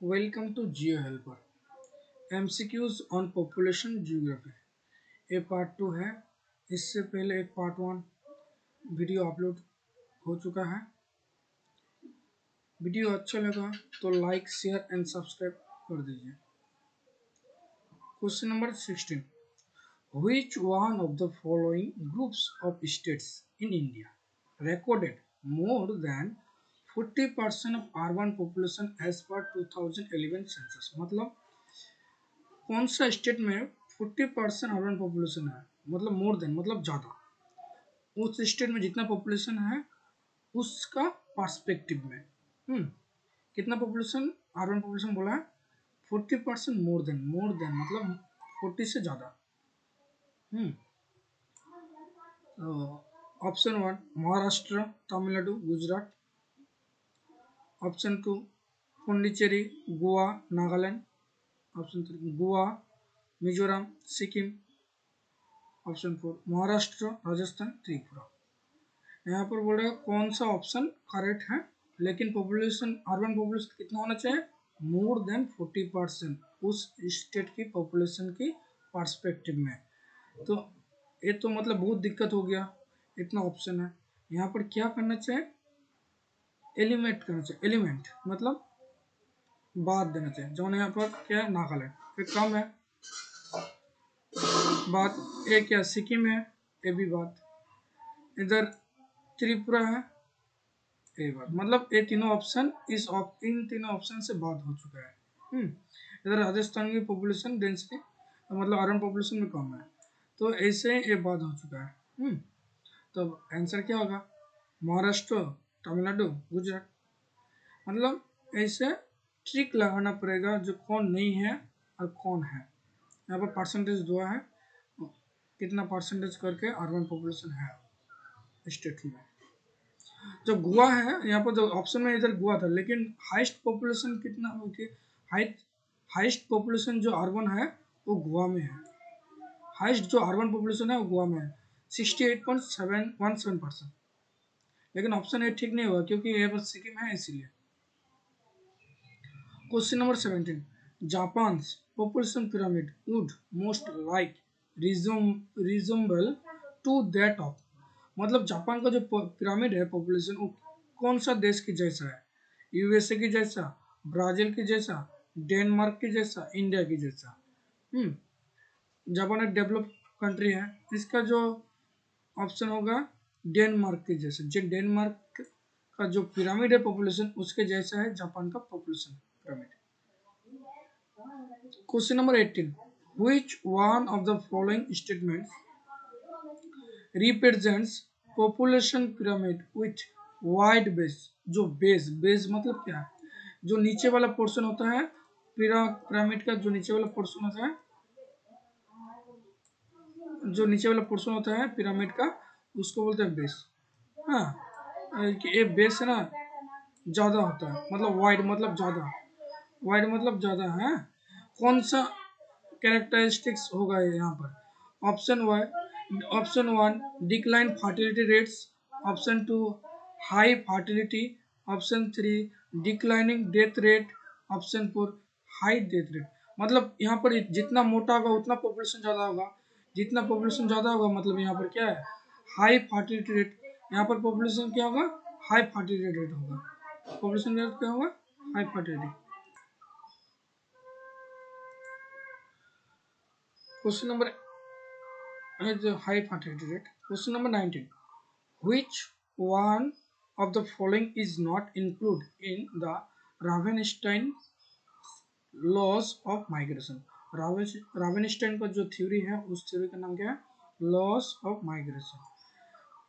Welcome to GeoHelper. MCQs on Population Geography. ये part 2 है। इससे पहले एक पार्ट 1 वीडियो अपलोड हो चुका है। वीडियो अच्छा लगा तो लाइक, शेयर एंड सब्सक्राइब कर दीजिए। Question number 16. Which one of the following groups of states in India recorded more than 40% of urban population as per 2011 census? मतलब कौन सा स्टेट में 40% अर्बन पॉपुलेशन है, मतलब मोर देन मतलब ज़्यादा, उस स्टेट में जितना पॉपुलेशन है उसका पर्सपेक्टिव में कितना पॉपुलेशन अर्बन पॉपुलेशन बोला है 40% मोर देन मतलब 40 से ज़्यादा। Option 1 Maharashtra, Tamil Nadu, Gujarat. Option 2 Puducherry, Goa, Nagaland. Option 3 Goa, Mizoram, Sikkim. Option 4 Maharashtra, Rajasthan, Tripura. यहाँ पर बोल रहे कौन सा ऑप्शन करेक्ट है, लेकिन पॉपुलेशन अर्बन पॉपुलेशन कितना होना चाहिए, मोर देन 40% उस स्टेट की पॉपुलेशन की पर्सपेक्टिव में। तो ये तो मतलब बहुत दिक्कत हो गया, इतना ऑप्शन है। यहाँ पर क्या करना चाहिए, एलिमेंट करना चाहिए। एलिमेंट मतलब बात देना चाहिए। जो यहाँ पर क्या है, नागालैंड फिर कम है बात, ये क्या सिक्किम है, ये भी बात, इधर त्रिपुरा है, ये बात, मतलब ये तीनों ऑप्शन इन तीनों ऑप्शन से बात हो चुका है। इधर राजस्थान की पॉपुलेशन डेंसिटी मतलब अर्बन पॉपुलेशन में कम है, तो ऐसे ये बात हो चुका है। तो आंसर क्या होगा, महाराष्ट्र, तमिलनाडु, गुजरात। मतलब ऐसे ट्रिक लगाना पड़ेगा जो कौन नहीं है और कौन है। यहाँ पर परसेंटेज दिया है, कितना परसेंटेज करके अर्बन पॉपुलेशन है स्टेट में। जो गोवा है, यहाँ पर जो ऑप्शन में इधर गोवा था, लेकिन हाईएस्ट पॉपुलेशन कितना होती है, हाईएस्ट पॉपुलेशन जो अर्बन है वो गोवा में है। हाईएस्ट जो अर्बन पॉपुलेशन है वो गोवा में है 68.717%। लेकिन ऑप्शन ए ठीक नहीं हुआ क्योंकि यहाँ पर सिक्किम है इसीलिए। Question number 17. Japan's population pyramid would most like resemble to that of, मतलब जापान का जो पिरामिड है पॉपुलेशन वो कौन सा देश की जैसा है, यूएसए की जैसा, ब्राजील की जैसा, डेनमार्क की जैसा, इंडिया की जैसा। जापान एक डेवलप कंट्री है, इसका जो ऑप्शन होगा डेनमार्क के जैसे। जो डेनमार्क का जो पिरामिड है पॉपुलेशन उसके जैसा है जापान का population pyramid. Question number 18. Which one of the following statements represents population pyramid with wide base? जो बेस मतलब क्या है, जो नीचे वाला पोर्शन होता है पिरामिड का, जो नीचे वाला पोर्शन होता है, जो नीचे वाला पोर्शन होता है पिरामिड का उसको बोलते हैं बेस। हाँ, ये बेस है ना ज़्यादा होता है, मतलब वाइड मतलब ज़्यादा, वाइड मतलब ज़्यादा है। कौन सा कैरेक्टरिस्टिक्स होगा यहाँ पर, option 1 decline fertility rates, option 2 high fertility, option 3 declining death rate, option 4 high death rate. मतलब यहाँ पर जितना मोटा होगा उतना पॉपुलेशन ज़्यादा होगा, जितना पॉपुलेशन ज़्यादा होगा मतलब यहाँ पर क्या है, हाई फर्टिलिटी रेट। यहाँ पर पॉपुलेशन क्या होगा, हाई फर्टिलिटी रेट होगा। पॉपुलेशन रेट क्या होगा, high fertility. Question number high fertility rate. Question number 19. Which one of the following is not included in the Ravenstein laws of migration? रावेनस्टाइन का जो theory है उस थ्योरी का नाम क्या है, लॉस ऑफ माइग्रेशन।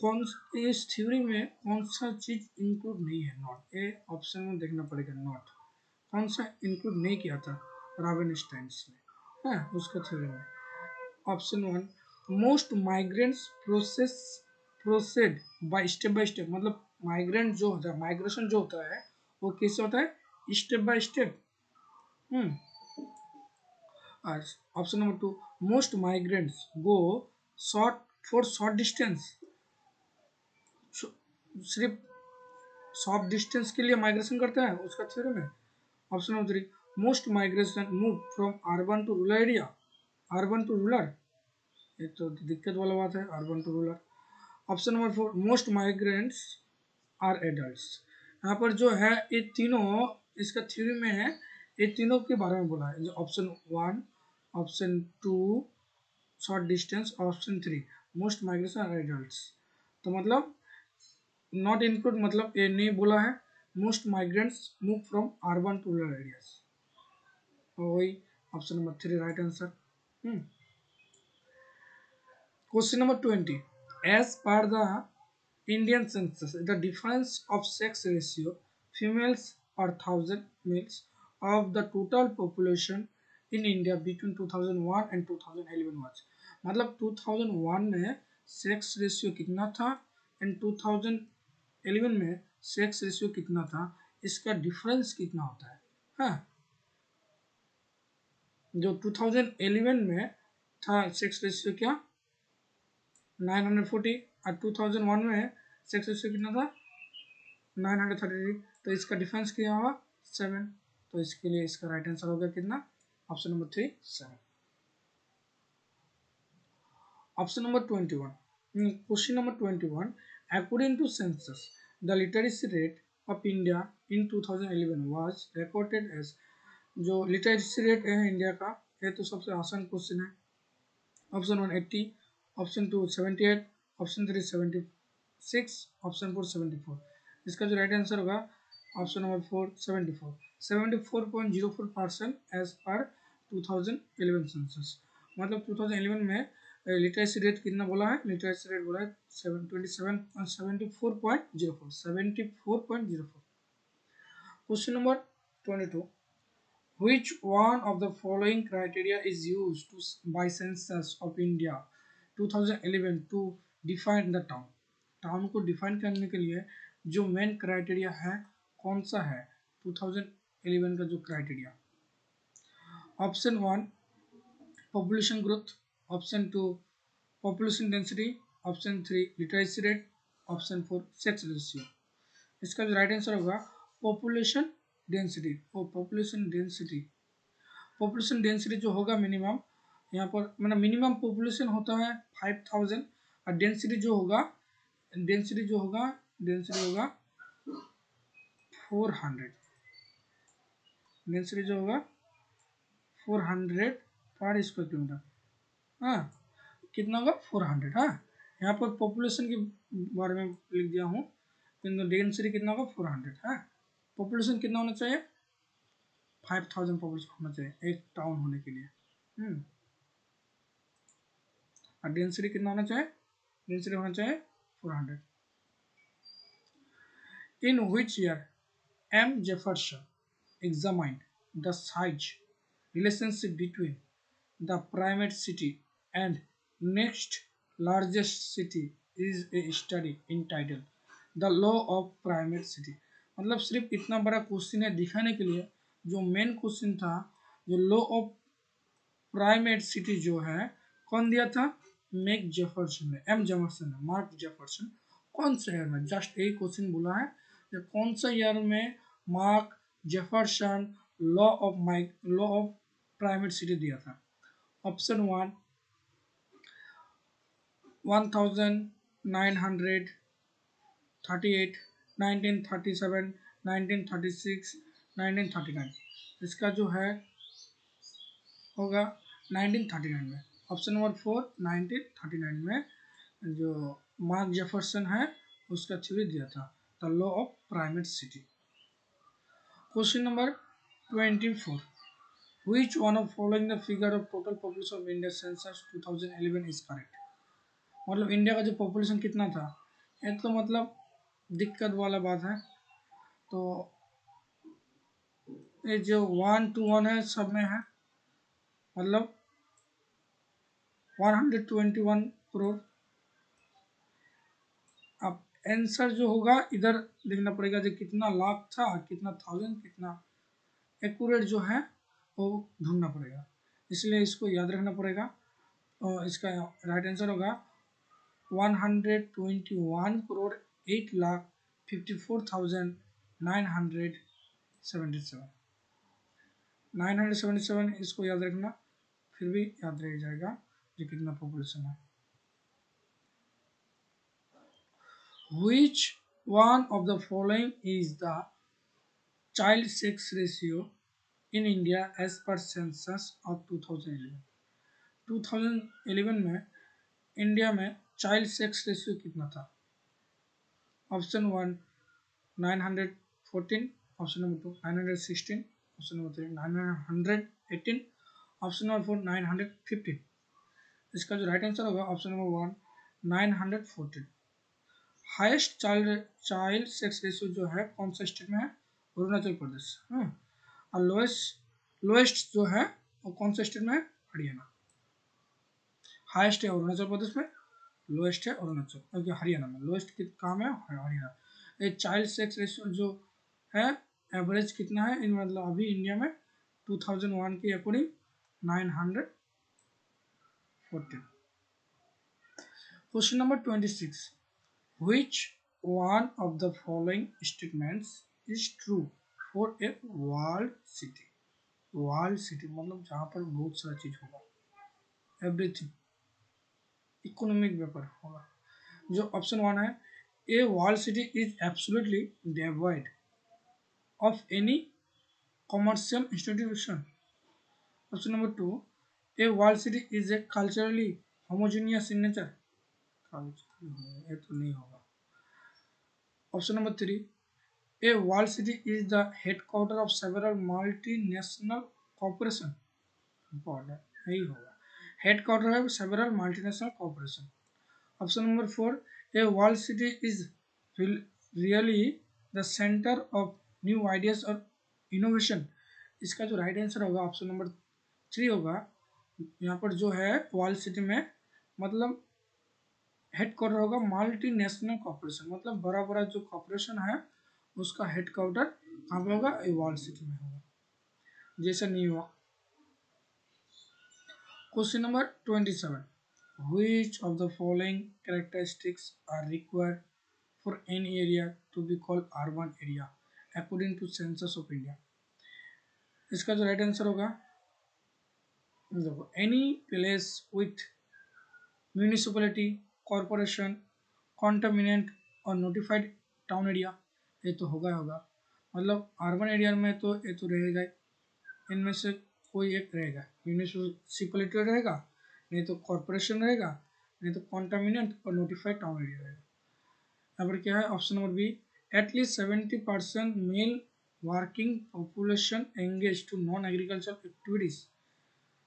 कौन इस थ्योरी में कौन सा चीज इंक्लूड नहीं है, नॉट। ए ऑप्शन में देखना पड़ेगा, नॉट कौन सा इंक्लूड नहीं किया था रावेनस्टाइन ने, है उसका थ्योरी में। Option 1 most migrants processed by step, मतलब माइग्रेंट जो होता है, माइग्रेशन जो होता है वो कैसे होता है, step by step. Option number 2 most migrants go short distance, सिर्फ शॉर्ट डिस्टेंस के लिए माइग्रेशन करता है उसका थ्योरी में। Option number 3 most migration move from urban to rural area, urban to rural, ये तो दिक्कत वाला बात है, urban to rural. Option number 4, most migrants are adults. यहाँ पर जो है ये तीनों इसका थ्योरी में है, ये तीनों के बारे में बोला है, जो option 1, option 2 short distance, option 3 most migration are adults. तो मतलब नॉट इंक्लूड मतलब ये नहीं बोला है, most migrants move from urban to rural areas, वही option number 3 right answer. Question number 20, as per the Indian census, the difference of sex ratio females per thousand males of the total population in India between 2001 and 2011 was, मतलब 2001 में sex ratio कितना था and 2011 में sex ratio कितना था, इसका difference कितना होता है। हाँ, जो 2011 में था सेक्स रेशियो क्या 940 और 2001 में सेक्स रेशियो कितना था 933, तो इसका डिफरेंस क्या होगा 7, तो इसके लिए इसका राइट आंसर होगा कितना, option number 3 7। Option number 21, question number 21, according to census the literacy rate of India in 2011 was recorded as, जो लिटरेसी रेट है इंडिया का, ये तो सबसे आसान क्वेश्चन है। Option 1 80, option 2 78, option 3 76, option 4 74। इसका जो राइट आंसर होगा option number 4 74, 74.04% as per 2011 census. मतलब 2011 में लिटरेसी रेट कितना बोला है, लिटरेसी रेट बोला है 74.04, 74.04। Question number 22, which one of the following criteria is used by census of India 2011 to define the town, town को डिफाइन करने के लिए जो मेन क्राइटेरिया है कौन सा है 2011 का जो criteria. Option 1 population growth, option 2 population density, option 3 literacy rate, option 4 sex ratio. इसका जो राइट आंसर होगा population density. Population density, population density जो होगा मिनिमम, यहाँ पर मतलब मिनिमम पॉपुलेशन होता है 5000 और डेंसिटी जो होगा 400, डेंसिटी जो होगा 400 पर स्क्वायर किलोमीटर। हाँ, कितना होगा 400। हाँ, यहाँ पर पॉपुलेशन के बारे में लिख दिया हूँ, किंतु डेंसिटी कितना होगा 400। हाँ, पॉपुलेशन कितना होना चाहिए 5000 पॉपुलेशन होना चाहिए एक टाउन होने के लिए। और डेंसिटी कितना होना चाहिए, डेंसिटी होना चाहिए 400। In which year M. Jefferson examined the size relationship between the primate city and next largest city is a study entitled The Law of Primate City। मतलब सिर्फ इतना बड़ा क्वेश्चन है दिखाने के लिए, जो मेन क्वेश्चन था जो लॉ ऑफ प्राइमेट सिटी जो है कौन दिया था, मैक जेफरसन ने, एम जेफरसन ने, मार्क जेफरसन। कौन सा ईयर में, जस्ट एक क्वेश्चन बोला है कि कौन सा ईयर में mark Jefferson law of primate city दिया था। ऑप्शन 1 1938, 1937, 1936, 1939। इसका जो है होगा 1939 में। ऑप्शन नंबर 4 1939 में जो मार्क जेफरसन है उसका थ्योरी दिया था the law of primate city. Question number 24, which one of following the figure of total population of India census 2011 is correct। मतलब इंडिया का जो पॉपुलेशन कितना था, ये तो मतलब दिक्कत वाला बात है। तो ये जो 1 to 1 है सब में है, मतलब 121 करोड़। अब आंसर जो होगा इधर देखना पड़ेगा जो कितना लाख था, कितना थाउजेंड, कितना एक्यूरेट जो है वो ढूंढना पड़ेगा, इसलिए इसको याद रखना पड़ेगा। और इसका राइट आंसर होगा 121 करोड़ 8,54,977। 977 इसको याद रखना, फिर भी याद रह जाएगा ये कितना पॉपुलेशन है। Which one of the following is the child sex ratio in India as per census of 2011? 2011 में इंडिया में चाइल्ड सेक्स रेशियो कितना था? Option 1 914, option number 2 916, option number 3 918, option number 4 915। इसका जो राइट आंसर होगा option number 1 914। Highest child sex ratio जो है कौन सा स्टेट में है? अरुणाचल प्रदेश। और लोएस्ट जो है वो कौन सा स्टेट में है? हरियाणा। हाईएस्ट है अरुणाचल प्रदेश में, लोएस्ट है अरुणाचल हरियाणा में। लोएस्ट कहाँ में है? हरियाणा। ये चाइल्ड सेक्स रेशियो जो है एवरेज कितना है इन मतलब अभी इंडिया में 2001 के according 914। Question number 26, which one of the following statements is true for a walled city? walled city मतलब जहाँ पर बहुत सारा चीज होगा, एवरीथिंग, इकोनॉमिक व्यापार होगा। जो ऑप्शन 1 है, ए walled city is absolutely devoid of any commercial institution. Option number 2, a walled city is a culturally homogeneous in nature. ये तो नहीं होगा। Option number 3, a walled city is the headquarter of several multinational corporation. important यही होगा, headquarter of several multinational corporation. Option number 4, a walled city is really the center of new ideas or innovation. इसका जो right answer होगा option number 3 होगा। यहाँ पर जो है वॉल सिटी में मतलब हेडक्वार्टर होगा मल्टीनेशनल कॉर्पोरेशन, मतलब बड़ा बड़ा जो कॉर्पोरेशन है उसका हेडक्वार्टर कहाँ पे होगा? वॉल सिटी में होगा, जैसे New York. Question number 27, which of the following characteristics are required for any area to be called urban area according to census of India? इसका जो राइट आंसर होगा देखो, any place with municipality, corporation, cantonment और notified town area, ये तो होगा। मतलब urban area में तो ये तो रहेगा, इनमें से कोई एक रहेगा, म्यूनिसिपैलिटी रहेगा, नहीं तो कॉरपोरेशन रहेगा, नहीं तो कॉन्टामिनेंट और नोटिफाइड टाउन एरिया रहेगा। यहाँ पर क्या है option number B, at least 70% male working population engage to non agriculture activities,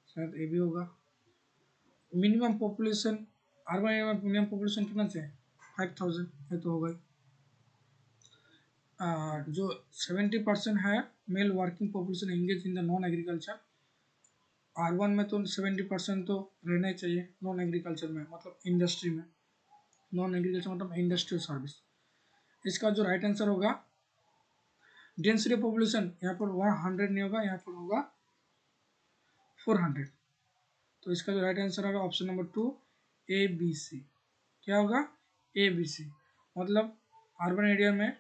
शायद ये भी होगा। मिनिमम पॉपुलेशन अर्बन एरिया में मिनिमम पॉपुलेशन कितना चाहिए? 5000, ये तो होगा। जो 70% है male working population engage in the non agriculture, urban में तो 70% तो रहना ही चाहिए नॉन एग्रीकल्चर में, मतलब इंडस्ट्री में। नॉन एग्रीकल्चर मतलब इंडस्ट्रियल सर्विस। इसका जो राइट आंसर होगा डेंसिटी पॉपुलेशन यहाँ पर 100 नहीं होगा, यहाँ पर होगा 400। तो इसका जो राइट आंसर होगा option number 2 A B C. क्या होगा? A B C. मतलब अर्बन एरिया में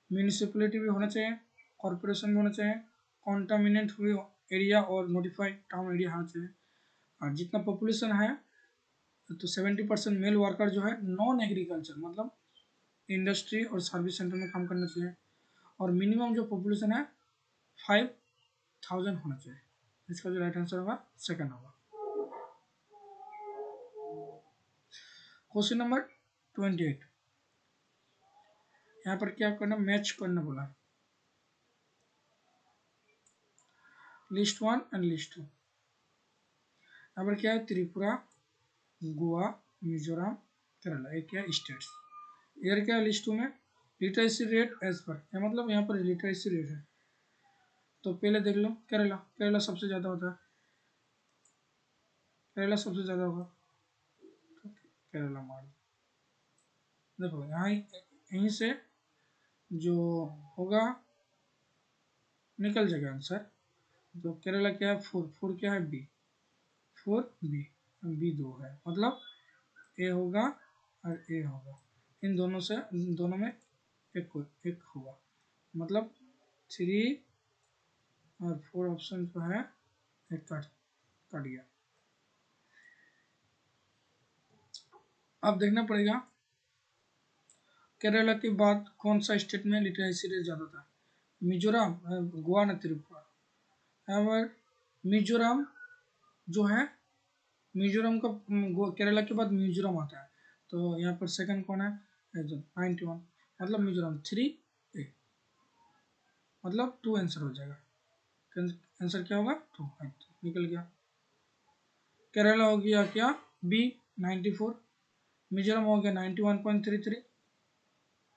म्यूनिसिपैलिटी भी होना चाहिए, कॉर्पोरेशन भी होना चाहिए, कॉन्टामिनेंट हुई एरिया और नोटिफाइड टाउन एरिया होना चाहिए। और जितना पॉपुलेशन है तो 70% मेल वर्कर जो है नॉन एग्रीकल्चर मतलब इंडस्ट्री और सर्विस सेंटर में काम करना चाहिए, और मिनिमम जो पॉपुलेशन है 5000 होना चाहिए। इसका जो राइट आंसर होगा सेकंड होगा। क्वेश्चन नंबर 28, यहाँ पर क्या करना, मैच करना बोला है, लिस्ट 1 एंड लिस्ट 2। यहाँ पर क्या है, त्रिपुरा, गोवा, मिजोरम, केरला, ये क्या स्टेट्स। इधर क्या है लिस्ट 2 में, लिटरेसी रेट एज पर, मतलब यहाँ पर लिटरेसी रेट है। तो पहले देख लो केरला, केरला सबसे ज़्यादा होता है, केरला सबसे ज़्यादा होगा, केरला मार देखो यहाँ यहीं से जो होगा निकल जाएगा आंसर। तो केरला क्या है 4, 4 क्या है बी, 4 बी, बी 2 है, मतलब ए होगा और ए होगा, इन दोनों से दोनों में एक होगा, मतलब 3 और 4 ऑप्शन जो है एक कट गया। अब देखना पड़ेगा केरला के बाद कौन सा स्टेट में लिटरेसी रेट ज़्यादा था। मिजोरम, गोवा न त्रिपुरा। और मिजोरम जो है, मिजोरम का केरला के बाद मिजोरम आता है, तो यहाँ पर सेकंड कौन है, 91, मतलब मिजोरम 3 ए, मतलब 2 आंसर हो जाएगा। आंसर क्या होगा 2, निकल गया। केरला हो गया क्या बी 94, मिजोरम हो गया 91.33,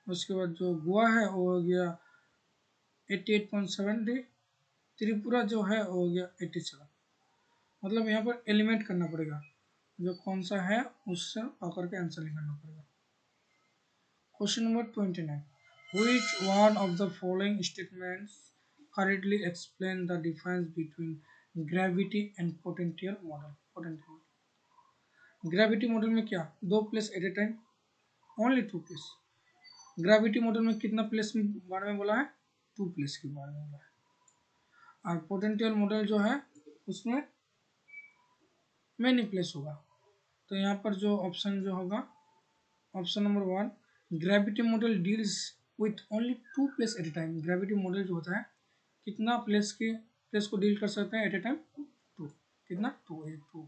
उसके बाद जो गोवा है वो हो गया 88.70, त्रिपुरा जो है वो हो गया 87। मतलब यहाँ पर एलिमेंट करना पड़ेगा, जो कौन सा है उससे पकड़ के आंसर निकालना पड़ेगा। Question number 29, which one of the following statements correctly explain the difference between gravity and potential model? Gravity model में क्या 2 place at A time, only 2 place. Gravity model में कितना प्लेस के बारे में बोला है, 2 प्लेस के बारे में बोला है। और पोटेंशियल मॉडल जो है उसमें मेनी प्लेस होगा। तो यहाँ पर जो ऑप्शन जो होगा, option number 1, gravity model deals with only 2 place at A time. Gravity model जो होता है कितना प्लेस को डील कर सकते हैं एट ए टाइम, 2, कितना 2।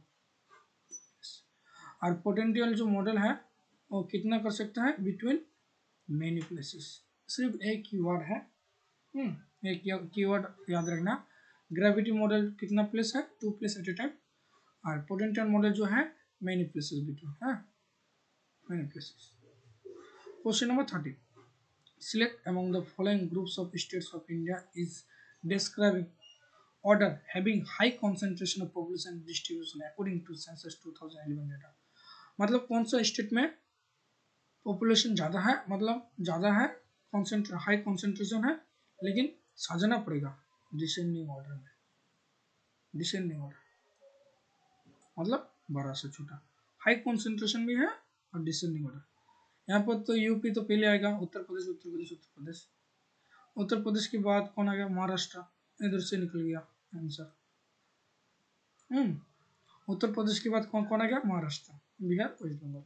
और पोटेंशियल जो मॉडल है वो कितना कर सकता है, बिटवीन मेनी प्लेसेस। सिर्फ एक कीवर्ड है, एक कीवर्ड याद रखना, ग्रेविटी मॉडल कितना प्लेस है, 2 प्लेस एट ए टाइम, और पोटेंशियल मॉडल जो है many places between, many places. Question number 30, select among the following groups of states of India is describing order having high concentration of population distribution according to census 2011 data। मतलब कौन सा state में population ज़्यादा है, मतलब ज़्यादा है, high concentration है, लेकिन साजना पड़ेगा डिसेंडिंग ऑर्डर में। डिसेंडिंग ऑर्डर मतलब बड़ा से छोटा, हाई कॉन्सेंट्रेशन भी है और डिसेंडिंग ऑर्डर। यहाँ पर तो यूपी तो पहले आएगा, उत्तर प्रदेश उत्तर प्रदेश उत्तर प्रदेश। उत्तर प्रदेश के बाद कौन आ गया, महाराष्ट्र, इधर से निकल गया आंसर। उत्तर प्रदेश के बाद कौन कौन आ गया, महाराष्ट्र, बिहार, वेस्ट बंगाल।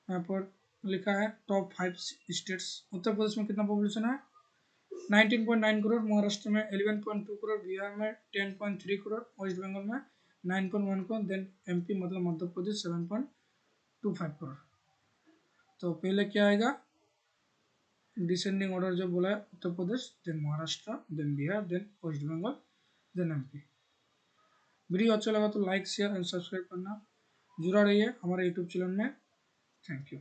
यहाँ पर लिखा है टॉप 5 स्टेट्स। उत्तर प्रदेश में कितना पॉपुलेशन है, 19.9 करोड़, महाराष्ट्र में 11.2 करोड़, बिहार में 10.3 करोड़, वेस्ट बंगाल में 9.1 करोड़, देन एमपी मतलब मध्य प्रदेश 7.25 करोड़। तो पहले क्या आएगा, डिसेंडिंग ऑर्डर जो बोला है, Uttar Pradesh, then Maharashtra, then Bihar, then West Bengal, then MP. Video अच्छा लगा तो लाइक शेयर एंड सब्सक्राइब करना, जुड़ा रहिए हमारे यूट्यूब चैनल में। Thank you.